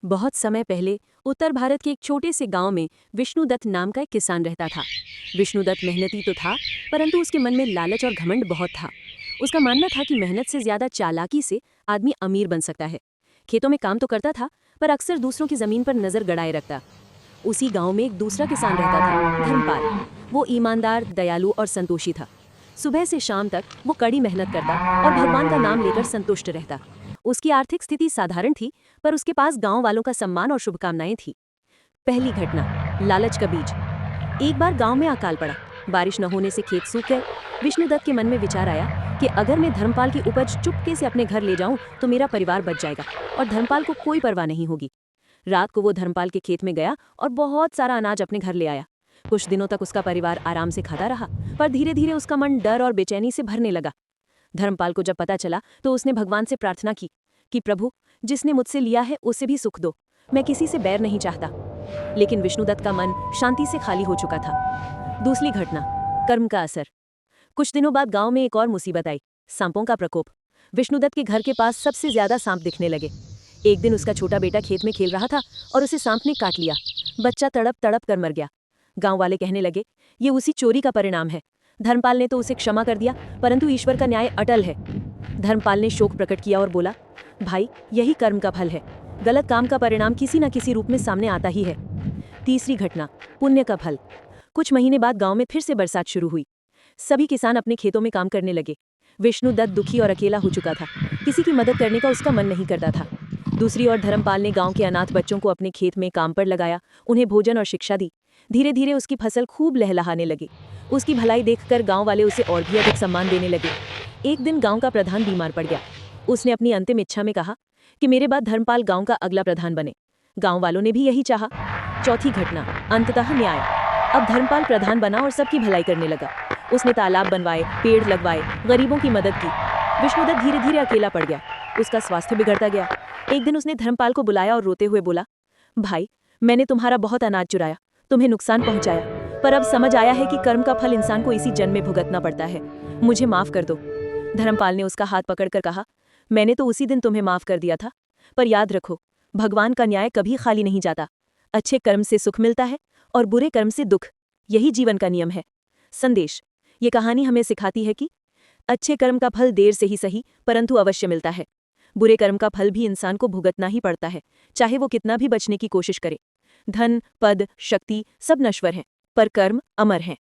बहुत समय पहले उत्तर भारत के एक छोटे से गांव में विष्णुदत्त नाम का एक किसान रहता था। विष्णुदत्त मेहनती तो था, परंतु उसके मन में लालच और घमंड बहुत था। उसका मानना था कि मेहनत से ज्यादा चालाकी से आदमी अमीर बन सकता है। खेतों में काम तो करता था, पर अक्सर दूसरों की जमीन पर नजर गड़ाए रखता। उसी गांव में एक दूसरा किसान रहता था, धर्मपाल। वो ईमानदार, दयालु और संतोषी था। सुबह से शाम तक वो कड़ी मेहनत करता और भगवान का नाम लेकर संतुष्ट रहता। उसकी आर्थिक स्थिति साधारण थी, पर उसके पास गांव वालों का सम्मान और शुभकामनाएं थी। पहली घटना, लालच का बीज। एक बार गांव में अकाल पड़ा। बारिश न होने से खेत सूख गए। विष्णुदत्त के मन में विचार आया कि अगर मैं धर्मपाल की उपज चुपके से अपने घर ले जाऊं तो मेरा परिवार बच जाएगा और धर्मपाल को कोई परवाह नहीं होगी। रात को वो धर्मपाल के खेत में गया और बहुत सारा अनाज अपने घर ले आया। कुछ दिनों तक उसका परिवार आराम से खाता रहा, पर धीरे धीरे उसका मन डर और बेचैनी से भरने लगा। धर्मपाल को जब पता चला तो उसने भगवान से प्रार्थना की कि प्रभु, जिसने मुझसे लिया है उसे भी सुख दो। मैं किसी से बैर नहीं चाहता। लेकिन विष्णुदत्त का मन शांति से खाली हो चुका था। दूसरी घटना, कर्म का असर। कुछ दिनों बाद गांव में एक और मुसीबत आई, सांपों का प्रकोप। विष्णुदत्त के घर के पास सबसे ज्यादा सांप दिखने लगे। एक दिन उसका छोटा बेटा खेत में खेल रहा था और उसे सांप ने काट लिया। बच्चा तड़प तड़प कर मर गया। गांव वाले कहने लगे, ये उसी चोरी का परिणाम है। धर्मपाल ने तो उसे क्षमा कर दिया, परंतु ईश्वर का न्याय अटल है। धर्मपाल ने शोक प्रकट किया और बोला, भाई, यही कर्म का फल है। गलत काम का परिणाम किसी न किसी रूप में सामने आता ही है। तीसरी घटना, पुण्य का फल। कुछ महीने बाद गांव में फिर से बरसात शुरू हुई। सभी किसान अपने खेतों में काम करने लगे। विष्णुदत्त दुखी और अकेला हो चुका था। किसी की मदद करने का उसका मन नहीं करता था। दूसरी ओर धर्मपाल ने गांव के अनाथ बच्चों को अपने खेत में काम पर लगाया, उन्हें भोजन और शिक्षा दी। धीरे धीरे उसकी फसल खूब लहलहाने लगी। उसकी भलाई देखकर गांव वाले उसे और भी अधिक सम्मान देने लगे। एक दिन गांव का प्रधान बीमार पड़ गया। उसने अपनी अंतिम इच्छा में कहा कि मेरे बाद धर्मपाल गांव का अगला प्रधान बने। गांव वालों ने भी यही चाहा। चौथी घटना, अंततः न्याय। अब धर्मपाल प्रधान बना और सबकी भलाई करने लगा। उसने तालाब बनवाए, पेड़ लगवाए, गरीबों की मदद की। विष्णुदत्त धीरे धीरे अकेला पड़ गया। उसका स्वास्थ्य बिगड़ता गया। एक दिन उसने धर्मपाल को बुलाया और रोते हुए बोला, भाई, मैंने तुम्हारा बहुत अनाज चुराया, तुम्हें नुकसान पहुंचाया, पर अब समझ आया है कि कर्म का फल इंसान को इसी जन्म में भुगतना पड़ता है। मुझे माफ कर दो। धर्मपाल ने उसका हाथ पकड़कर कहा, मैंने तो उसी दिन तुम्हें माफ कर दिया था, पर याद रखो, भगवान का न्याय कभी खाली नहीं जाता। अच्छे कर्म से सुख मिलता है और बुरे कर्म से दुख। यही जीवन का नियम है। संदेश, ये कहानी हमें सिखाती है कि अच्छे कर्म का फल देर से ही सही, परंतु अवश्य मिलता है। बुरे कर्म का फल भी इंसान को भुगतना ही पड़ता है, चाहे वो कितना भी बचने की कोशिश करे। धन, पद, शक्ति सब नश्वर हैं, पर कर्म अमर हैं।